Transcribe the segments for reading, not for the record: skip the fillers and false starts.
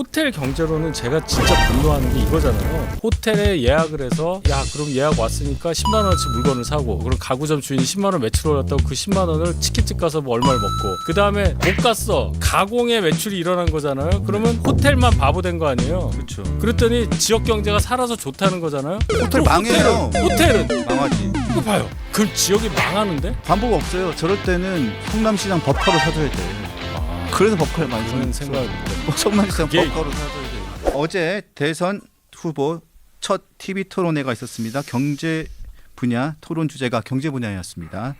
호텔 경제로는 제가 진짜 분노하는 게 이거잖아요. 호텔에 예약을 해서 야 그럼 예약 왔으니까 10만 원어치 물건을 사고 그럼 가구점 주인이 10만 원 매출 올랐다고 그 10만 원을 치킨집 가서 뭐 얼마를 먹고 그 다음에 못 갔어. 가공의 매출이 일어난 거잖아요. 그러면 호텔만 바보 된 거 아니에요. 그렇죠. 그랬더니 지역 경제가 살아서 좋다는 거잖아요. 호텔 망해요. 호텔은 망하지. 이거 봐요. 그럼 지역이 망하는데? 방법 없어요. 저럴 때는 성남시장 법카로 사줘야 돼. 그래서 법카를 많이 그런 쓰는 생각. 성남시장 그게- 법카로 사줘야 돼. 어제 대선 후보 첫 TV 토론회가 있었습니다. 경제 분야 토론 주제가 경제 분야였습니다.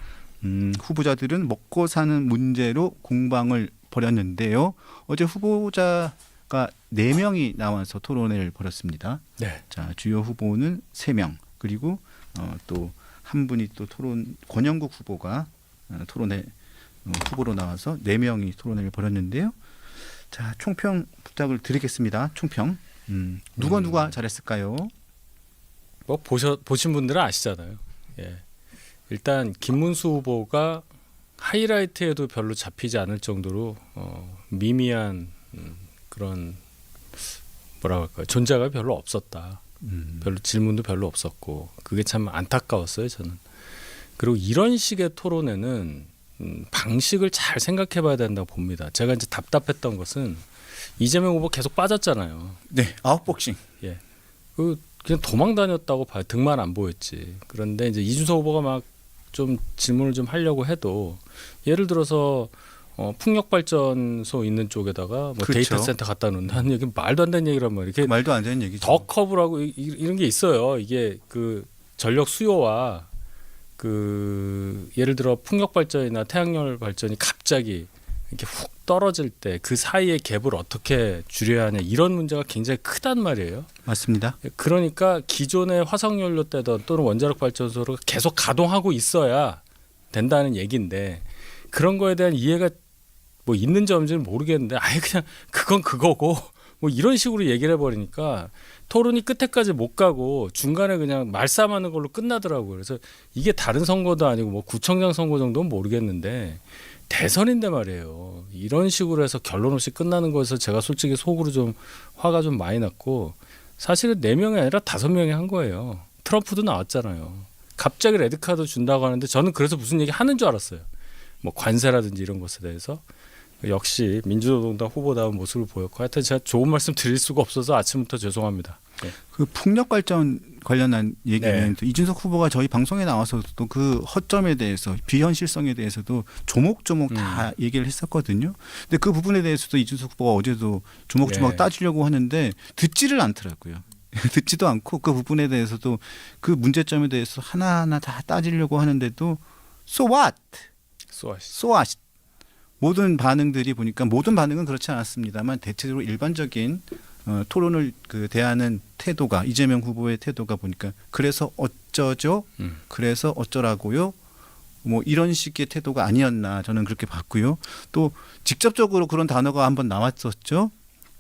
후보자들은 먹고 사는 문제로 공방을 벌였는데요. 어제 후보자가 4명이 나와서 토론회를 벌였습니다. 네. 자, 주요 후보는 3명 그리고 또 한 분이 또 토론 권영국 후보가 토론회 후보로 나와서 4명이 토론회를 벌였는데요. 자, 총평 부탁을 드리겠습니다. 총평. 누가 잘했을까요? 뭐 보신 분들은 아시잖아요. 예. 일단 김문수 후보가 하이라이트에도 별로 잡히지 않을 정도로 미미한 그런 뭐라고 할까요? 존재가 별로 없었다. 별로 질문도 별로 없었고 그게 참 안타까웠어요 저는. 그리고 이런 식의 토론회는 방식을 잘 생각해봐야 된다고 봅니다. 제가 이제 답답했던 것은 이재명 후보 계속 빠졌잖아요. 네, 아웃복싱. 예, 그 그냥 도망 다녔다고 봐요. 등만 안 보였지. 그런데 이제 이준석 후보가 막 좀 질문을 좀 하려고 해도 예를 들어서 풍력발전소 있는 쪽에다가 뭐 그렇죠. 데이터 센터 갖다 놓는 여기 말도 안 되는 얘기란 말이에요. 이렇게 말도 안 되는 얘기죠. 더 커브라고 이런 게 있어요. 이게 그 전력 수요와 그 예를 들어 풍력 발전이나 태양열 발전이 갑자기 이렇게 훅 떨어질 때 그 사이의 갭을 어떻게 줄여야 하냐 이런 문제가 굉장히 크단 말이에요. 맞습니다. 그러니까 기존의 화석연료 떼던 또는 원자력 발전소를 계속 가동하고 있어야 된다는 얘기인데 그런 거에 대한 이해가 뭐 있는지 없는지는 모르겠는데 아예 그냥 그건 그거고 뭐 이런 식으로 얘기를 해버리니까 토론이 끝에까지 못 가고 중간에 그냥 말싸움하는 걸로 끝나더라고요. 그래서 이게 다른 선거도 아니고 뭐 구청장 선거 정도는 모르겠는데 대선인데 말이에요. 이런 식으로 해서 결론 없이 끝나는 거에서 제가 솔직히 속으로 좀 화가 좀 많이 났고 사실은 4명이 아니라 5명이 한 거예요. 트럼프도 나왔잖아요. 갑자기 레드카드 준다고 하는데 저는 그래서 무슨 얘기 하는 줄 알았어요. 뭐 관세라든지 이런 것에 대해서. 역시 민주노동당 후보다운 모습을 보였고 하여튼 제가 좋은 말씀 드릴 수가 없어서 아침부터 죄송합니다. 네. 그 풍력 발전 관련한 얘기는 네. 또 이준석 후보가 저희 방송에 나와서 또 그 허점에 대해서 비현실성에 대해서도 조목조목 다 얘기를 했었거든요. 근데 그 부분에 대해서도 이준석 후보가 어제도 조목조목 네. 따지려고 하는데 듣지를 않더라고요. 듣지도 않고 그 부분에 대해서도 그 문제점에 대해서 하나하나 다 따지려고 하는데도 so what? 수고하시죠. so what? 모든 반응들이 보니까 모든 반응은 그렇지 않았습니다만 대체적으로 일반적인 토론을 대하는 태도가 이재명 후보의 태도가 보니까 그래서 어쩌죠? 그래서 어쩌라고요? 뭐 이런 식의 태도가 아니었나 저는 그렇게 봤고요. 또 직접적으로 그런 단어가 한번 나왔었죠.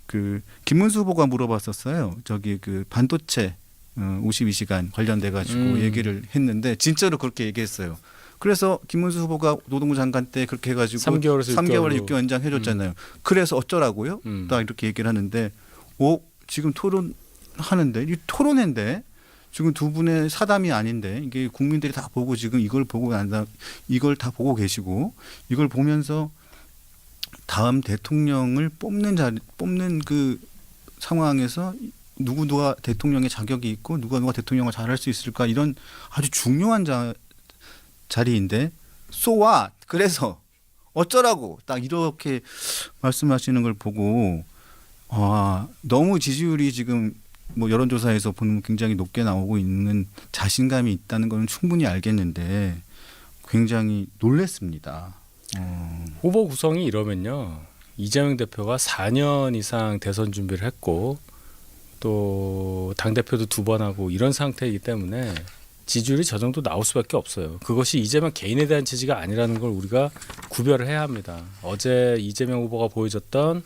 그 김문수 후보가 물어봤었어요. 저기 그 반도체 52시간 관련돼 가지고 얘기를 했는데 진짜로 그렇게 얘기했어요. 그래서 김문수 후보가 노동부 장관 때 그렇게 해가지고 3개월에서 3개월에 6개월 연장 해줬잖아요. 그래서 어쩌라고요? 딱 이렇게 얘기를 하는데 지금 토론하는데 이 토론회인데 지금 두 분의 사담이 아닌데 이게 국민들이 다 보고 지금 이걸 보고 난다 이걸 다 보고 계시고 이걸 보면서 다음 대통령을 뽑는 그 상황에서 누가 대통령의 자격이 있고 누가 대통령을 잘할 수 있을까 이런 아주 중요한 자리인데 so what? 그래서 어쩌라고 딱 이렇게 말씀하시는 걸 보고 너무 지지율이 지금 뭐 여론조사에서 보면 굉장히 높게 나오고 있는 자신감이 있다는 건 충분히 알겠는데 굉장히 놀랐습니다. 후보 구성이 이러면요. 이재명 대표가 4년 이상 대선 준비를 했고 또 당대표도 2번 하고 이런 상태이기 때문에 지지율이 저 정도 나올 수밖에 없어요. 그것이 이재명 개인에 대한 지지가 아니라는 걸 우리가 구별을 해야 합니다. 어제 이재명 후보가 보여줬던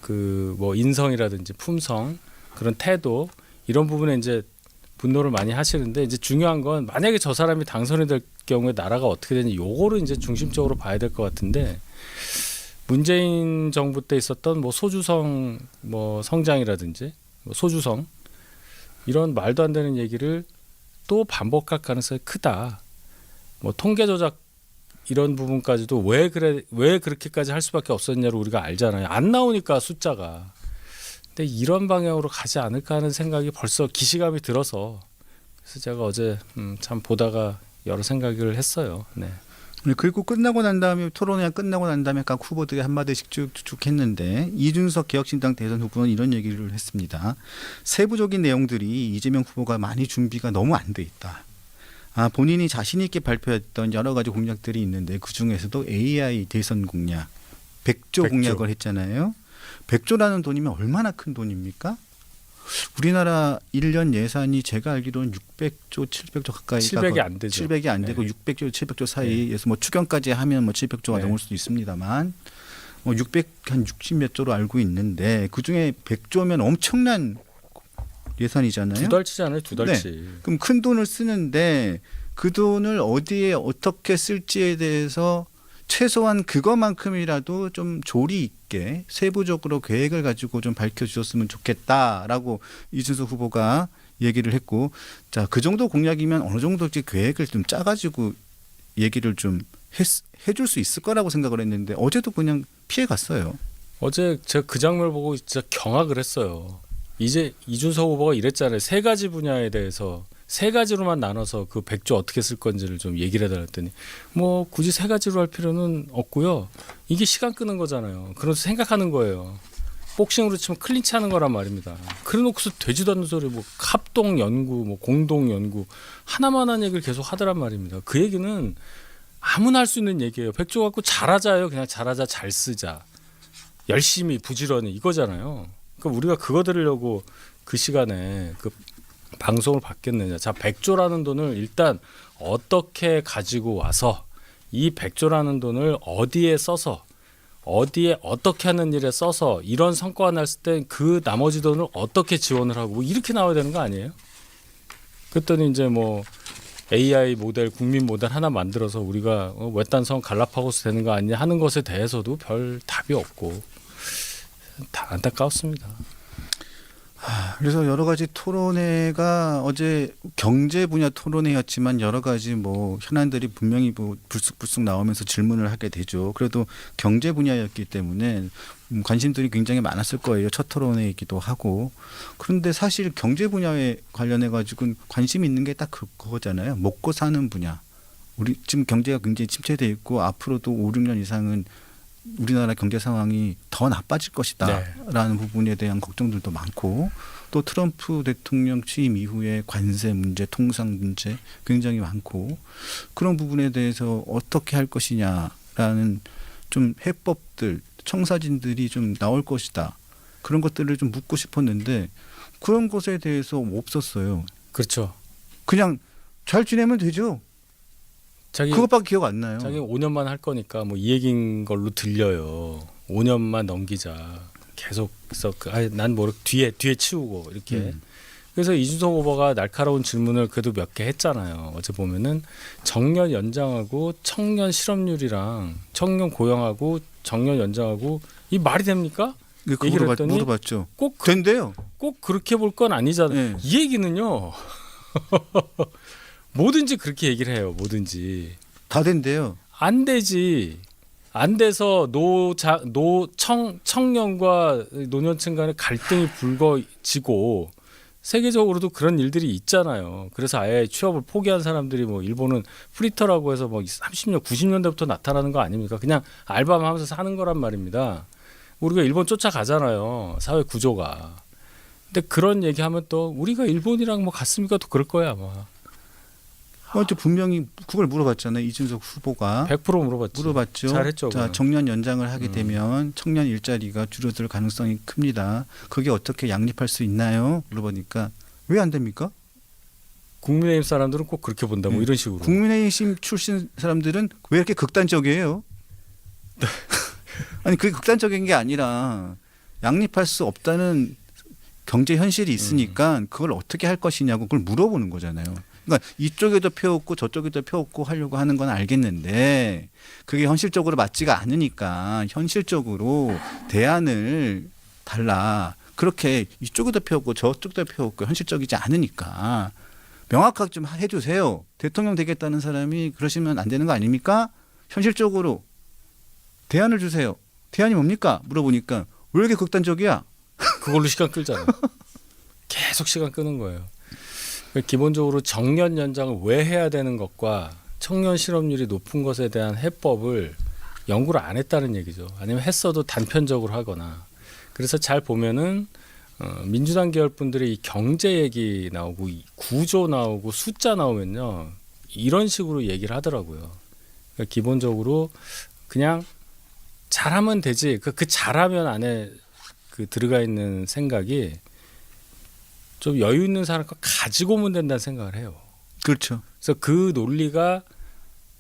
그 뭐 인성이라든지 품성 그런 태도 이런 부분에 이제 분노를 많이 하시는데 이제 중요한 건 만약에 저 사람이 당선이 될 경우에 나라가 어떻게 되는지 요거를 이제 중심적으로 봐야 될 것 같은데 문재인 정부 때 있었던 뭐 소주성 뭐 성장이라든지 뭐 소주성 이런 말도 안 되는 얘기를 또 반복할 가능성이 크다. 뭐 통계 조작 이런 부분까지도 왜 그렇게까지 할 수밖에 없었냐를 우리가 알잖아요. 안 나오니까 숫자가. 근데 이런 방향으로 가지 않을까 하는 생각이 벌써 기시감이 들어서 그래서 제가 어제 참 보다가 여러 생각을 했어요. 네. 그리고 끝나고 난 다음에 토론회가 끝나고 난 다음에 각 후보들이 한마디씩 쭉쭉 했는데 이준석 개혁신당 대선 후보는 이런 얘기를 했습니다. 세부적인 내용들이 이재명 후보가 많이 준비가 너무 안 돼 있다. 본인이 자신 있게 발표했던 여러 가지 공약들이 있는데 그중에서도 AI 대선 공약 100조 공약을 했잖아요. 100조라는 돈이면 얼마나 큰 돈입니까? 우리나라 1년 예산이 제가 알기로는 600조, 700조 가까이 700이 안 되죠. 700이 안 되고 600조, 700조 사이에서 뭐 추경까지 하면 뭐 700조가 넘을 수도 있습니다만 뭐 600한 60몇 조로 알고 있는데 그중에 100조면 엄청난 예산이잖아요. 2달치잖아요. 2달치. 네. 그럼 큰 돈을 쓰는데 그 돈을 어디에 어떻게 쓸지에 대해서 최소한 그것만큼이라도 좀 조리 있게 세부적으로 계획을 가지고 좀 밝혀주셨으면 좋겠다라고 이준석 후보가 얘기를 했고, 자, 그 정도 공약이면 어느 정도 계획을 좀 짜가지고 얘기를 좀 해줄 수 있을 거라고 생각을 했는데 어제도 그냥 피해 갔어요. 어제 제가 그 장면을 보고 진짜 경악을 했어요. 이제 이준석 후보가 이랬잖아요. 세 가지 분야에 대해서 세 가지로만 나눠서 그 100조 어떻게 쓸 건지를 좀 얘기를 해달라 했더니 뭐 굳이 세 가지로 할 필요는 없고요. 이게 시간 끄는 거잖아요. 그래서 생각하는 거예요. 복싱으로 치면 클린치 하는 거란 말입니다. 그래놓고서 되지도 않는 소리 뭐 합동 연구 뭐 공동 연구 하나만 한 얘기를 계속 하더란 말입니다. 그 얘기는 아무나 할 수 있는 얘기예요. 100조 갖고 잘하자요. 그냥 잘하자 잘 쓰자. 열심히 부지런히 이거잖아요. 그러니까 우리가 그거 들으려고 그 시간에 그 방송을 받겠느냐. 자, 100조라는 돈을 일단 어떻게 가지고 와서 이 100조라는 돈을 어디에 써서 어디에 어떻게 하는 일에 써서 이런 성과가 났을 때 그 나머지 돈을 어떻게 지원을 하고 뭐 이렇게 나와야 되는 거 아니에요? 그랬더니 이제 뭐 AI 모델, 국민 모델 하나 만들어서 우리가 외딴섬 갈라파고스 되는 거 아니냐 하는 것에 대해서도 별 답이 없고 다 안타까웠습니다. 그래서 여러 가지 토론회가 어제 경제 분야 토론회였지만 여러 가지 뭐 현안들이 분명히 뭐 불쑥불쑥 나오면서 질문을 하게 되죠. 그래도 경제 분야였기 때문에 관심들이 굉장히 많았을 거예요. 첫 토론회이기도 하고. 그런데 사실 경제 분야에 관련해 가지고는 관심 있는 게 딱 그거잖아요. 먹고 사는 분야. 우리 지금 경제가 굉장히 침체돼 있고 앞으로도 5, 6년 이상은 우리나라 경제 상황이 더 나빠질 것이다라는 부분에 대한 걱정들도 많고 또 트럼프 대통령 취임 이후에 관세 문제, 통상 문제 굉장히 많고 그런 부분에 대해서 어떻게 할 것이냐라는 좀 해법들, 청사진들이 좀 나올 것이다. 그런 것들을 좀 묻고 싶었는데 그런 것에 대해서 없었어요. 그렇죠. 그냥 잘 지내면 되죠. 그것밖에 기억 안 나요. 자기 5년만 할 거니까 뭐 이 얘기인 걸로 들려요. 5년만 넘기자. 계속 난 모르 뒤에 치우고 이렇게. 그래서 이준석 후보가 날카로운 질문을 그래도 몇 개 했잖아요. 어제 보면은 정년 연장하고 청년 실업률이랑 청년 고용하고 정년 연장하고 이 말이 됩니까? 얘기를 했더니 물어봤죠. 꼭 된대요. 꼭 그렇게 볼 건 아니잖아요. 네. 이 얘기는요. 뭐든지 그렇게 얘기를 해요. 뭐든지. 다 된대요. 안 되지. 안 돼서 청년과 노년층 간의 갈등이 불거지고 세계적으로도 그런 일들이 있잖아요. 그래서 아예 취업을 포기한 사람들이 뭐 일본은 프리터라고 해서 뭐 30년, 90년대부터 나타나는 거 아닙니까? 그냥 알바만 하면서 사는 거란 말입니다. 우리가 일본 쫓아가잖아요. 사회 구조가. 근데 그런 얘기하면 또 우리가 일본이랑 뭐 같습니까? 또 그럴 거야 아마. 어제 분명히 그걸 물어봤잖아요. 이준석 후보가 100% 물어봤죠. 잘했죠. 자, 정년 연장을 하게 되면 청년 일자리가 줄어들 가능성이 큽니다. 그게 어떻게 양립할 수 있나요? 물어보니까 왜 안 됩니까? 국민의힘 사람들은 꼭 그렇게 본다. 뭐 이런 식으로. 국민의힘 출신 사람들은 왜 이렇게 극단적이에요? 아니 그게 극단적인 게 아니라 양립할 수 없다는 경제 현실이 있으니까 그걸 어떻게 할 것이냐고 그걸 물어보는 거잖아요. 그러니까 이쪽에도 펴없고 저쪽에도 펴없고 하려고 하는 건 알겠는데 그게 현실적으로 맞지가 않으니까 현실적으로 대안을 달라. 그렇게 이쪽에도 펴없고 저쪽도 펴없고 현실적이지 않으니까 명확하게 좀 해주세요. 대통령 되겠다는 사람이 그러시면 안 되는 거 아닙니까? 현실적으로 대안을 주세요. 대안이 뭡니까? 물어보니까 왜 이렇게 극단적이야? 그걸로 시간 끌잖아요. 계속 시간 끄는 거예요. 기본적으로 정년 연장을 왜 해야 되는 것과 청년 실업률이 높은 것에 대한 해법을 연구를 안 했다는 얘기죠. 아니면 했어도 단편적으로 하거나. 그래서 잘 보면은 민주당 계열 분들의 이 경제 얘기 나오고 이 구조 나오고 숫자 나오면요 이런 식으로 얘기를 하더라고요. 그러니까 기본적으로 그냥 잘하면 되지. 그 잘하면 안에 그 들어가 있는 생각이 좀 여유 있는 사람 거 가지고 오면 된다는 생각을 해요. 그렇죠. 그래서 그 논리가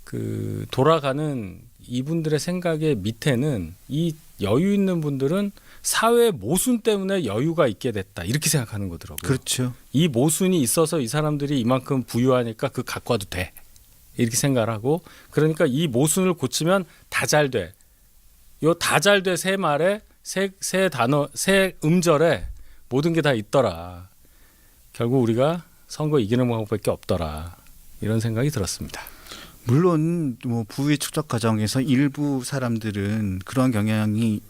그 돌아가는 이분들의 생각의 밑에는 이 여유 있는 분들은 사회 모순 때문에 여유가 있게 됐다 이렇게 생각하는 거더라고요. 그렇죠. 이 모순이 있어서 이 사람들이 이만큼 부유하니까 그 갖고 와도 돼 이렇게 생각을 하고 그러니까 이 모순을 고치면 다 잘 돼. 요 다 잘 돼 세 말에 세 단어 세 음절에 모든 게 다 있더라. 결국 우리가 선거 이기는 방법밖에 없더라. 이런 생각이 들었습니다. 물론 뭐 부의 축적 과정에서 일부 사람들은 그런 경향이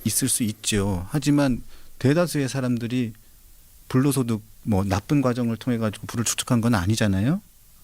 있을 수 있죠. 하지만 대다수의 사람들이 불로소득 뭐 나쁜 과정을 통해 가지고 부를 축적한 건 아니잖아요.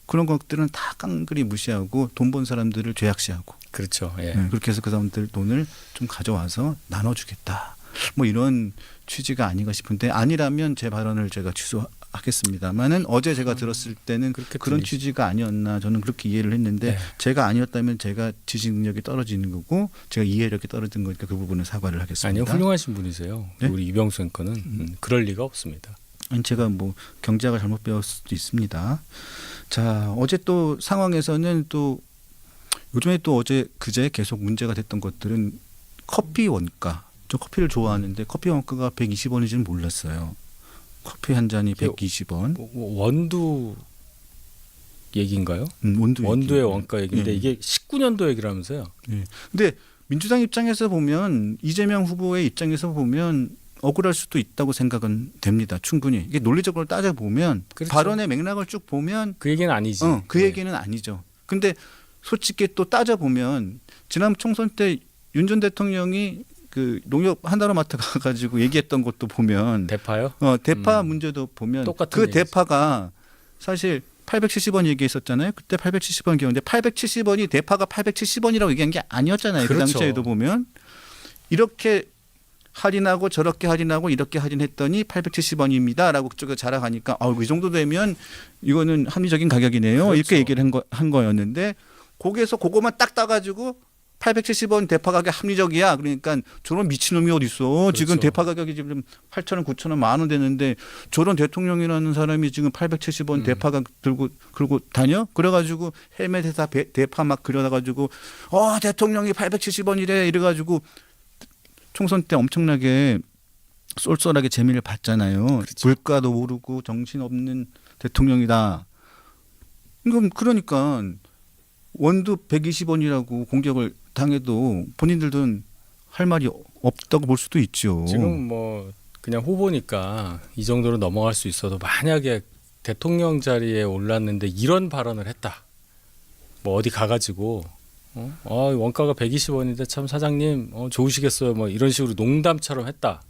그런 것들은 다 깡그리 무시하고 돈 번 사람들을 죄악시하고. 그렇죠. 예. 네, 그렇게 해서 그 사람들 돈을 좀 가져와서 나눠주겠다. 뭐 이런 취지가 아닌가 싶은데 아니라면 제 발언을 제가 취소하겠습니다만은 어제 제가 들었을 때는 그런 취지가 아니었나 저는 그렇게 이해를 했는데 제가 아니었다면 제가 지식 능력이 떨어지는 거고 제가 이해력이 떨어진 거니까 그 부분은 사과를 하겠습니다. 아니요, 훌륭하신 분이세요. 네? 우리 이병수 앵커는 그럴 리가 없습니다. 아니, 제가 뭐 경제학을 잘못 배웠을 수도 있습니다. 자, 어제 또 상황에서는 또 요즘에 또 어제 그제 계속 문제가 됐던 것들은 커피 원가. 저 커피를 좋아하는데 커피 원가가 120원인지는 몰랐어요. 커피 한 잔이 120원. 원두 얘기인가요? 원두의 원가 얘기인데 네. 이게 19년도 얘기라면서요. 네. 근데 민주당 입장에서 보면 이재명 후보의 입장에서 보면 억울할 수도 있다고 생각은 됩니다. 충분히. 이게 논리적으로 따져보면 그렇죠. 발언의 맥락을 쭉 보면 그 얘기는 아니지. 그 얘기는 아니죠. 근데 솔직히 또 따져보면 지난 총선 때 윤 전 대통령이 그 농협 한다로마트 가가지고 얘기했던 것도 보면 대파요? 대파 문제도 보면 똑같은 그 얘기죠. 대파가 사실 870원 얘기했었잖아요. 그때 870원 기억인데 870원이 대파가 870원이라고 얘기한 게 아니었잖아요. 그렇죠. 그 당시에도 보면 이렇게 할인하고 저렇게 할인하고 이렇게 할인했더니 870원입니다라고 그쪽에 자랑하니까 이 정도 되면 이거는 합리적인 가격이네요. 그렇죠. 이렇게 얘기를 한 거였는데 거기에서 그거만 딱 따가지고 870원 대파 가격 합리적이야. 그러니까 저런 미친놈이 어디 있어. 그렇죠. 지금 대파 가격이 지금 8,000원, 9,000원, 10,000원 되는데 저런 대통령이라는 사람이 지금 870원 대파 가격 들고 다녀? 그래가지고 헬멧에다 대파 막 그려놔가지고 대통령이 870원이래 이래가지고 총선 때 엄청나게 쏠쏠하게 재미를 봤잖아요. 그렇죠. 물가도 오르고 정신없는 대통령이다. 그러니까 원두 120원이라고 공격을 당해도 본인들은 할 말이 없다고 볼 수도 있죠. 지금 뭐 그냥 후보니까 이 정도로 넘어갈 수 있어도 만약에 대통령 자리에 올랐는데 이런 발언을 했다. 뭐 어디 가가지고 원가가 120원인데 참 사장님 좋으시겠어요. 뭐 이런 식으로 농담처럼 했다.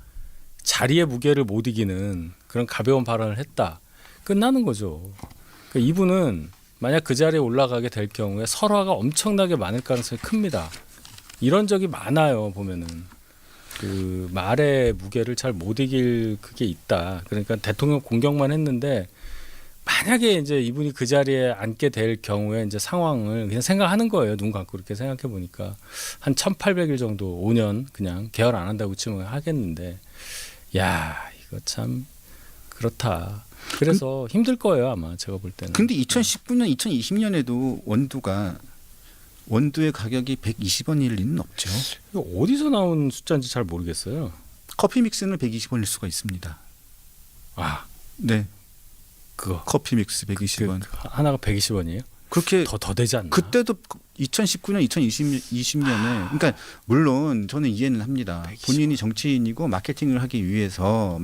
자리의 무게를 못 이기는 그런 가벼운 발언을 했다. 끝나는 거죠. 그러니까 이분은 만약 그 자리에 올라가게 될 경우에 설화가 엄청나게 많을 가능성이 큽니다. 이런 적이 많아요. 보면은 그 말의 무게를 잘 못 이길 그게 있다. 그러니까 대통령 공격만 했는데 만약에 이제 이분이 그 자리에 앉게 될 경우에 이제 상황을 그냥 생각하는 거예요. 눈 감고 그렇게 생각해 보니까 한 1,800일 정도 5년 그냥 개헌 안 한다고 치면 하겠는데 야 이거 참 그렇다. 그래서 힘들 거예요 아마 제가 볼 때는. 근데 2019년, 2020년에도 원두의 가격이 120원일 리는 없죠. 이거 어디서 나온 숫자인지 잘 모르겠어요. 커피 믹스는 120원일 수가 있습니다. 아, 네. 그거 커피 믹스 120원. 하나가 120원이에요? 그렇게 더 되지 않나? 그때도 2019년, 2020년에 그러니까 물론 저는 이해는 합니다. 120원. 본인이 정치인이고 마케팅을 하기 위해서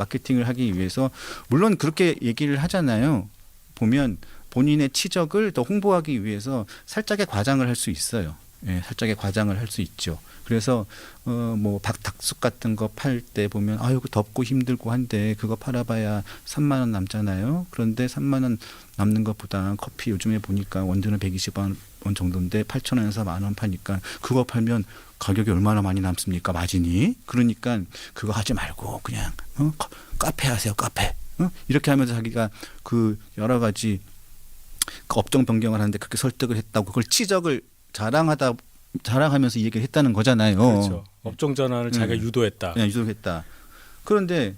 물론 그렇게 얘기를 하잖아요. 보면 본인의 치적을 더 홍보하기 위해서 살짝의 과장을 할 수 있어요. 예, 살짝의 과장을 할 수 있죠. 그래서 뭐 닭숙 같은 거 팔 때 보면 아유 덥고 힘들고 한데 그거 팔아봐야 3만 원 남잖아요. 그런데 3만 원 남는 것보다 커피 요즘에 보니까 원두는 120원 정도인데 8,000원에서 10,000원 파니까 그거 팔면 가격이 얼마나 많이 남습니까? 마진이. 그러니까 그거 하지 말고 그냥 카페 하세요. 카페. 이렇게 하면서 자기가 그 여러 가지 그 업종 변경을 하는데 그렇게 설득을 했다고 그걸 치적을 자랑하면서 이 얘기를 했다는 거잖아요. 그렇죠. 업종 전환을 자기가 유도했다. 네, 유도했다. 그런데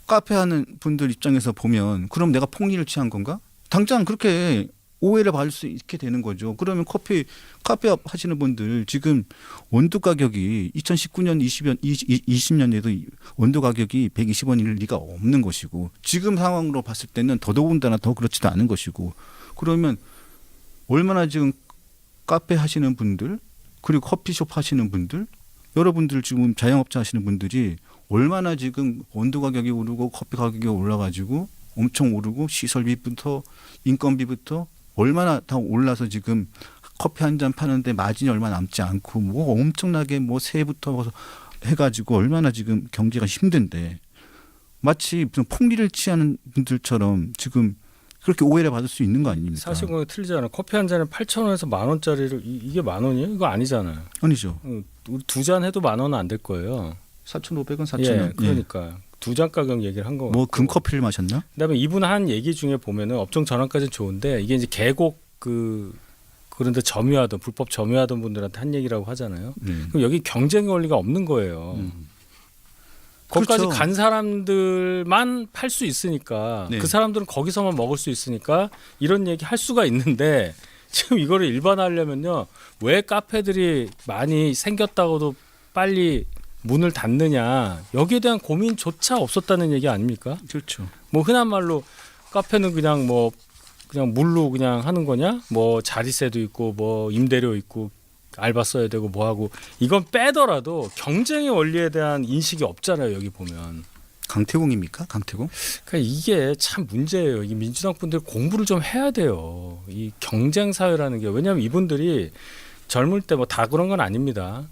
카페 하는 분들 입장에서 보면 그럼 내가 폭리를 취한 건가? 당장 그렇게 오해를 받을 수 있게 되는 거죠. 그러면 카페 하시는 분들 지금 원두 가격이 2019년 20년에도 원두 가격이 120원일 리가 없는 것이고 지금 상황으로 봤을 때는 더더군다나 더 그렇지도 않은 것이고 그러면 얼마나 지금 카페 하시는 분들 그리고 커피숍 하시는 분들 여러분들 지금 자영업자 하시는 분들이 얼마나 지금 원두 가격이 오르고 커피 가격이 올라가지고 엄청 오르고 시설비부터 인건비부터 얼마나 다 올라서 지금 커피 한 잔 파는데 마진이 얼마 남지 않고 뭐 엄청나게 뭐 세부터 해가지고 얼마나 지금 경제가 힘든데 마치 무슨 폭리를 취하는 분들처럼 지금 그렇게 오해를 받을 수 있는 거 아닙니까? 사실은 틀리잖아요. 커피 한 잔에 8,000원에서 10,000원짜리를 이게 10,000원이에요? 이거 아니잖아요. 아니죠. 우리 두 잔 해도 10,000원은 안 될 거예요. 4,500원, 4,000원. 예, 그러니까 두 잔 가격 얘기를 한 거. 뭐 금커피를 마셨나? 그다음에 이분 한 얘기 중에 보면은 업종 전환까지는 좋은데 이게 이제 계곡 그런데 점유하던 불법 점유하던 분들한테 한 얘기라고 하잖아요. 그럼 여기 경쟁 원리가 없는 거예요. 거기까지 그렇죠. 간 사람들만 팔 수 있으니까 네. 그 사람들은 거기서만 먹을 수 있으니까 이런 얘기 할 수가 있는데 지금 이거를 일반화하려면요 왜 카페들이 많이 생겼다고도 빨리 문을 닫느냐 여기에 대한 고민조차 없었다는 얘기 아닙니까? 그렇죠. 뭐 흔한 말로 카페는 그냥 물로 그냥 하는 거냐? 뭐 자리세도 있고 뭐 임대료 있고 알바 써야 되고 뭐 하고 이건 빼더라도 경쟁의 원리에 대한 인식이 없잖아요. 여기 보면. 강태공입니까? 강태공? 그러니까 이게 참 문제예요. 이 민주당 분들 공부를 좀 해야 돼요. 이 경쟁 사회라는 게 왜냐하면 이분들이 젊을 때 뭐 다 그런 건 아닙니다.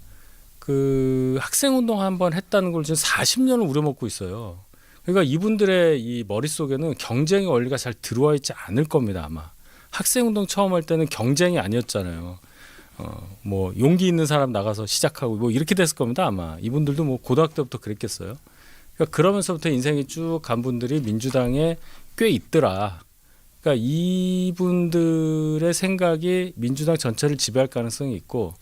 그 학생 운동 한번 했다는 걸 지금 40년을 우려먹고 있어요. 그러니까 이분들의 이 머릿속에는 경쟁의 원리가 잘 들어와 있지 않을 겁니다. 아마 학생 운동 처음 할 때는 경쟁이 아니었잖아요. 뭐 용기 있는 사람 나가서 시작하고 뭐 이렇게 됐을 겁니다. 아마 이분들도 뭐 고등학교 때부터 그랬겠어요. 그러니까 그러면서부터 인생이 쭉 간 분들이 민주당에 꽤 있더라. 그러니까 이분들의 생각이 민주당 전체를 지배할 가능성이 있고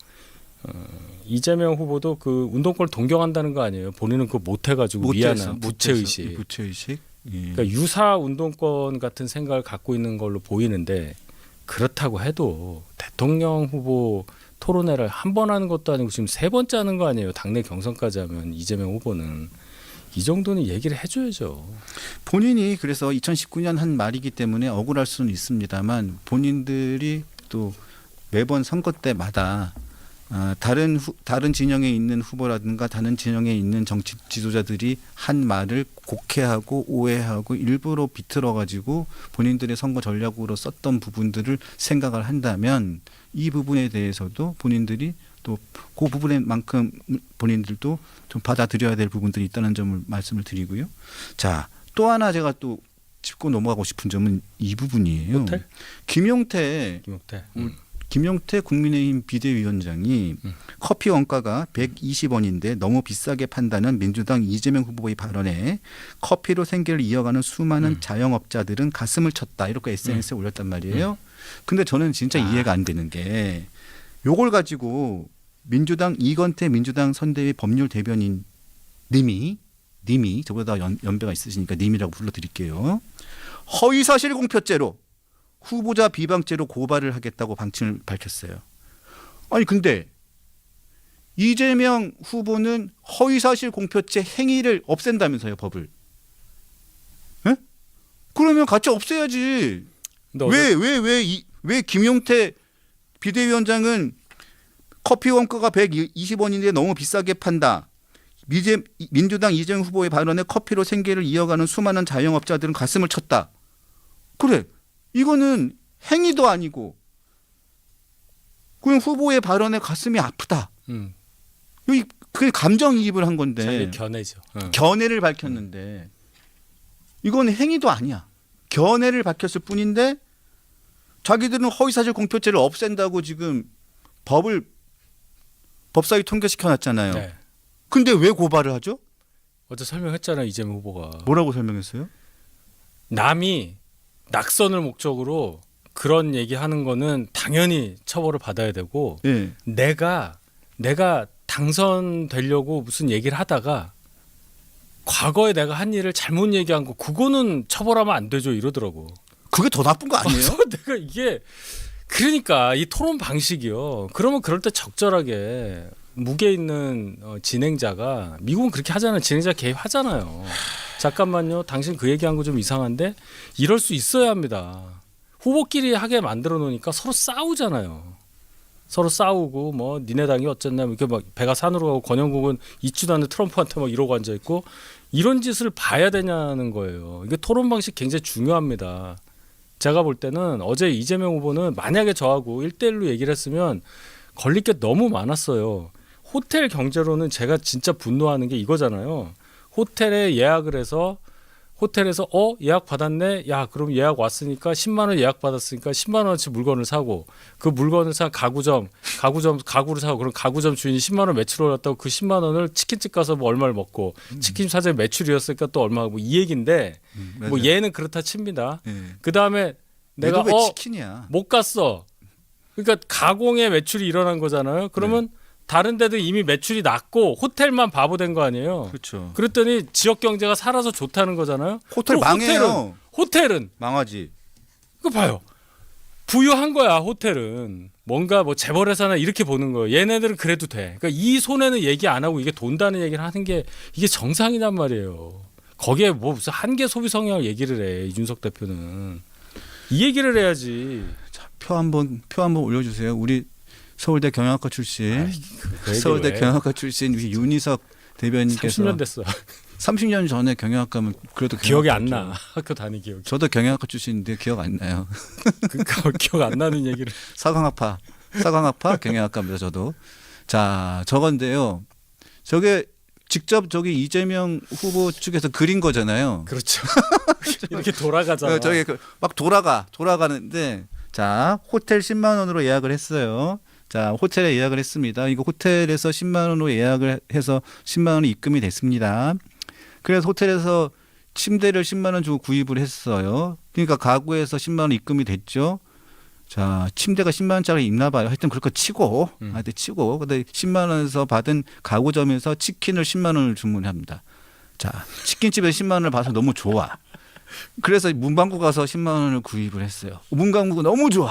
이재명 후보도 그 운동권을 동경한다는 거 아니에요. 본인은 그거 못 해가지고 미안한 부채의식. 부채의식. 예. 그러니까 유사 운동권 같은 생각을 갖고 있는 걸로 보이는데 그렇다고 해도 대통령 후보 토론회를 한 번 하는 것도 아니고 지금 3번째 하는 거 아니에요. 당내 경선까지 하면 이재명 후보는 이 정도는 얘기를 해줘야죠. 본인이 그래서 2019년 한 말이기 때문에 억울할 수는 있습니다만 본인들이 또 매번 선거 때마다 다른 진영에 있는 후보라든가 다른 진영에 있는 정치 지도자들이 한 말을 곡해하고 오해하고 일부러 비틀어 가지고 본인들의 선거 전략으로 썼던 부분들을 생각을 한다면 이 부분에 대해서도 본인들이 또 그 부분만큼 본인들도 좀 받아들여야 될 부분들이 있다는 점을 말씀을 드리고요. 자, 또 하나 제가 또 짚고 넘어가고 싶은 점은 이 부분이에요. 호텔? 김용태 국민의힘 비대위원장이 커피 원가가 120원인데 너무 비싸게 판다는 민주당 이재명 후보의 발언에 커피로 생계를 이어가는 수많은 자영업자들은 가슴을 쳤다 이렇게 SNS에 올렸단 말이에요. 근데 저는 진짜 이해가 안 되는 게 요걸 가지고 민주당 이건태 민주당 선대위 법률 대변인 님이 저보다 연배가 있으시니까 님이라고 불러드릴게요. 허위사실 공표죄로 후보자 비방죄로 고발을 하겠다고 방침을 밝혔어요. 아니 근데 이재명 후보는 허위사실 공표죄 행위를 없앤다면서요, 법을. 에? 그러면 같이 없애야지. 근데 어제 왜 김용태 비대위원장은 커피 원가가 120원인데 너무 비싸게 판다. 민주당 이재명 후보의 발언에 커피로 생계를 이어가는 수많은 자영업자들은 가슴을 쳤다. 그래, 이거는 행위도 아니고 그냥 후보의 발언에 가슴이 아프다. 여기 그 감정이입을 한 건데 자기 견해죠. 견해를 밝혔는데 이건 행위도 아니야. 견해를 밝혔을 뿐인데 자기들은 허위사실 공표죄를 없앤다고 지금 법사위 통과시켜놨잖아요. 네. 근데 왜 고발을 하죠? 어제 설명했잖아요. 이재명 후보가. 뭐라고 설명했어요? 남이 낙선을 목적으로 그런 얘기하는 거는 당연히 처벌을 받아야 되고 예. 내가 당선되려고 무슨 얘기를 하다가 과거에 내가 한 일을 잘못 얘기한 거 그거는 처벌하면 안 되죠 이러더라고. 그게 더 나쁜 거 아니에요? 내가 이게 그러니까 이 토론 방식이요. 그러면 그럴 때 적절하게 무게 있는 진행자가 미국은 그렇게 하잖아요. 진행자 개입하잖아요. 잠깐만요. 당신 그 얘기한 거 좀 이상한데 이럴 수 있어야 합니다. 후보끼리 하게 만들어 놓으니까 서로 싸우잖아요. 서로 싸우고 뭐 니네 당이 어쨌나 이렇게 막 배가 산으로 가고 권영국은 있지도 않는 트럼프한테 막 이러고 앉아 있고 이런 짓을 봐야 되냐는 거예요. 이게 토론 방식 굉장히 중요합니다. 제가 볼 때는 어제 이재명 후보는 만약에 저하고 1대1로 얘기를 했으면 걸릴 게 너무 많았어요. 호텔 경제로는 제가 진짜 분노하는 게 이거잖아요. 호텔에 예약을 해서 호텔에서 예약 받았네. 야 그럼 예약 왔으니까 10만 원 예약 받았으니까 10만 원어치 물건을 사고 그 물건을 산 가구를 사고 그럼 가구점 주인이 10만 원 매출 올랐다고 그 10만 원을 치킨집 가서 뭐 얼마를 먹고 치킨 사장의 매출이었으니까 또 얼마 뭐 이 얘기인데 뭐 얘는 그렇다 칩니다. 그 다음에 내가 왜 치킨이야? 못 갔어. 그러니까 가공의 매출이 일어난 거잖아요. 그러면 다른 데도 이미 매출이 낮고 호텔만 바보 된 거 아니에요. 그렇죠. 그랬더니 지역 경제가 살아서 좋다는 거잖아요. 호텔 망해요. 호텔은 망하지. 이거 봐요. 부유한 거야 호텔은. 뭔가 뭐 재벌회사나 이렇게 보는 거예요. 얘네들은 그래도 돼. 그러니까 이 손해는 얘기 안 하고 이게 돈다는 얘기를 하는 게 이게 정상이란 말이에요. 거기에 뭐 무슨 한계 소비 성향을 얘기를 해. 이준석 대표는. 이 얘기를 해야지. 자, 표 한번 올려주세요. 우리 서울대 경영학과 출신, 서울대 경영학과 출신 우리 윤희석 대변인께서 30년 됐어. 30년 전에 경영학과면 그래도 기억이 안 나. 학교 다니 기억이. 저도 경영학과 출신인데 기억 안 나요. 그러니까 기억 안 나는 얘기를. 사광학파 경영학과입니다. 저도. 자, 저건데요. 저게 직접 저기 이재명 후보 측에서 그린 거잖아요. 그렇죠. 이렇게 돌아가잖아. 저기 막 돌아가는데 자, 호텔 10만 원으로 예약을 했어요. 자, 호텔에 예약을 했습니다. 이거 호텔에서 10만 원으로 예약을 해서 10만 원이 입금이 됐습니다. 그래서 호텔에서 침대를 10만 원 주고 구입을 했어요. 그러니까 가구에서 10만 원 입금이 됐죠. 자, 침대가 10만 원짜리 있나 봐요. 하여튼 그렇게 치고, 근데 10만 원에서 받은 가구점에서 치킨을 10만 원을 주문합니다. 자, 치킨집에서 10만 원을 받아서 너무 좋아. 그래서 문방구 가서 10만 원을 구입을 했어요. 문방구가 너무 좋아.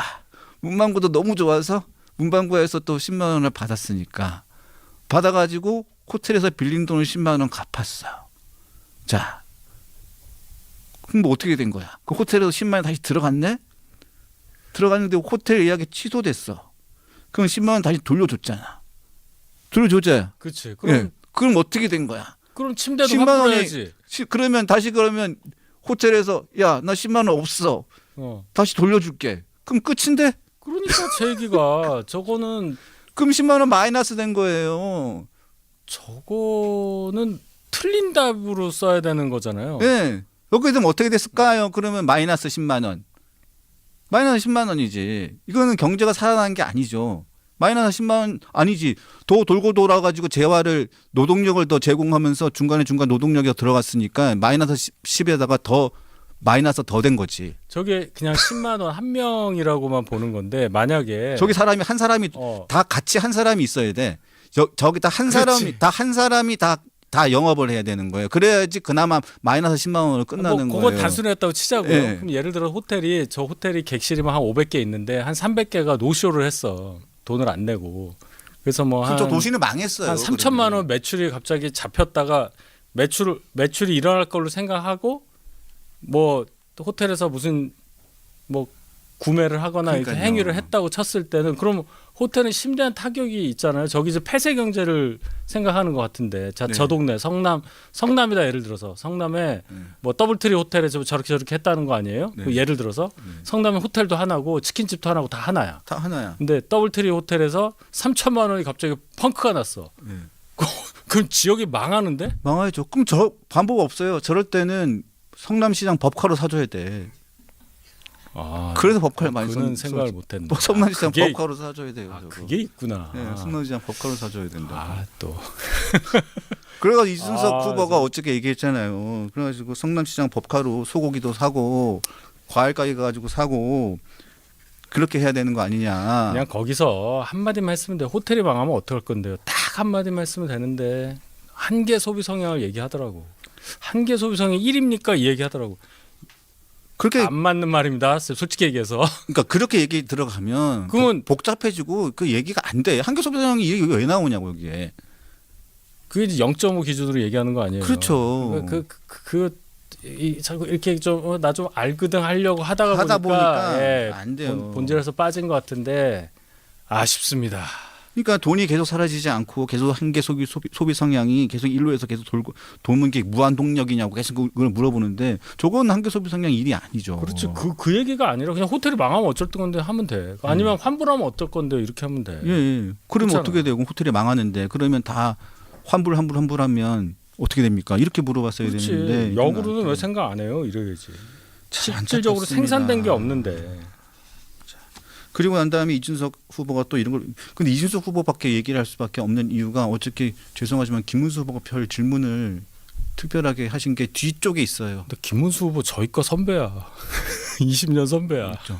문방구도 너무 좋아서 문방구에서 또 10만 원을 받았으니까 받아가지고 호텔에서 빌린 돈을 10만 원 갚았어요. 자, 그럼 뭐 어떻게 된 거야? 그 호텔에서 10만 원 다시 들어갔네? 들어갔는데 호텔 예약이 취소됐어. 그럼 10만 원 다시 돌려줬잖아. 돌려줬잖아. 그렇지. 그럼 어떻게 된 거야? 그럼 침대도 10만 원이 환불해야지. 그러면 호텔에서 야, 나 10만 원 없어. 다시 돌려줄게. 그럼 끝인데? 그러니까 제 얘기가 저거는 그럼 10만 원 마이너스 된 거예요. 저거는 틀린 답으로 써야 되는 거잖아요. 네. 여기 되면 어떻게 됐을까요? 그러면 마이너스 10만 원. 마이너스 10만 원이지. 이거는 경제가 살아나는 게 아니죠. 마이너스 10만 원 아니지. 더 돌고 돌아가지고 재화를 노동력을 더 제공하면서 중간에 노동력이 들어갔으니까 마이너스 10에다가 더 마이너스 더 된 거지. 저게 그냥 10만 원 한 명이라고만 보는 건데 만약에 저기 한 사람이 다 같이 한 사람이 있어야 돼. 저기다 한 사람이 다 영업을 해야 되는 거예요. 그래야지 그나마 마이너스 10만 원으로 끝나는 거예요. 그거 단순했다고 치자고요. 네. 그럼 예를 들어 호텔이 객실이면 한 500개 있는데 한 300개가 노쇼를 했어. 돈을 안 내고. 그래서 뭐 한 도시는 망했어요. 한 3천만 원 매출이 갑자기 잡혔다가 매출이 일어날 걸로 생각하고 뭐 호텔에서 무슨 뭐 구매를 하거나 이렇게 그러니까요. 행위를 했다고 쳤을 때는 그럼 호텔은 심대한 타격이 있잖아요. 저기 이제 폐쇄 경제를 생각하는 것 같은데 네. 저 동네 성남이다 예를 들어서 성남에 뭐 더블트리 호텔에서 저렇게 했다는 거 아니에요? 네. 그 예를 들어서 성남에 호텔도 하나고 치킨집도 하나고 다 하나야. 다 하나야. 근데 더블트리 호텔에서 3천만 원이 갑자기 펑크가 났어. 네. 그럼 지역이 망하는데? 망하죠. 그럼 저 방법 없어요. 저럴 때는 성남시장 법카로 사줘야 돼. 아, 그래서 법카를 많이 그는 써. 생각을 못했네. 뭐 성남시장 그게- 법카로 사줘야 돼요. 아, 저거. 그게 있구나. 네, 성남시장 법카로 사줘야 된다. 아, 또. 그래서 이준석 아, 후보가 저- 어저께 얘기했잖아요. 그래가지고 성남시장 법카로 소고기도 사고 과일 가게 가지고 사고 그렇게 해야 되는 거 아니냐. 그냥 거기서 한마디만 했으면 돼. 호텔이 망하면 어떡할 건데요. 딱 한마디만 했으면 되는데 한계 소비 성향을 얘기하더라고. 한계 소비 성향 1입니까? 이 얘기하더라고. 그렇게 안 맞는 말입니다. 솔직히 얘기해서. 그러니까 그렇게 얘기 들어가면 그러면- 복잡해지고 그 얘기가 안 돼. 한계 소비자형이 이게 왜 나오냐고 여기에. 그게 이제 0.5 기준으로 얘기하는 거 아니에요. 그렇죠. 자꾸 이렇게 좀 나 좀 알거든 하려고 하다 하다 보니까 보니까 안 돼요. 본질에서 빠진 것 같은데 아쉽습니다. 그러니까 돈이 계속 사라지지 않고 계속 한계 소비 성향이 계속 일로에서 계속 도는 게 무한 동력이냐고 계속 그걸 물어보는데 저건 한계 소비 성향 일이 아니죠. 그렇죠. 그 얘기가 아니라 그냥 호텔이 망하면 어쩔 건데 하면 돼. 아니면 환불하면 어쩔 건데 이렇게 하면 돼. 예, 예. 그러면 그렇잖아. 어떻게 되고 호텔이 망하는데 그러면 다 환불하면 어떻게 됩니까? 이렇게 물어봤어야 그렇지. 되는데 역으로는 왜 생각 안 해요? 이래야지. 참 실질적으로 안타깝습니다. 생산된 게 없는데. 그리고 난 다음에 이준석 후보가 또 이런 걸 근데 이준석 후보밖에 얘기를 할 수밖에 없는 이유가 어저께 죄송하지만 김문수 후보가 별 질문을 특별하게 하신 게 뒤쪽에 있어요. 근데 김문수 후보 저희 거 선배야. 20년 선배야. 그렇죠.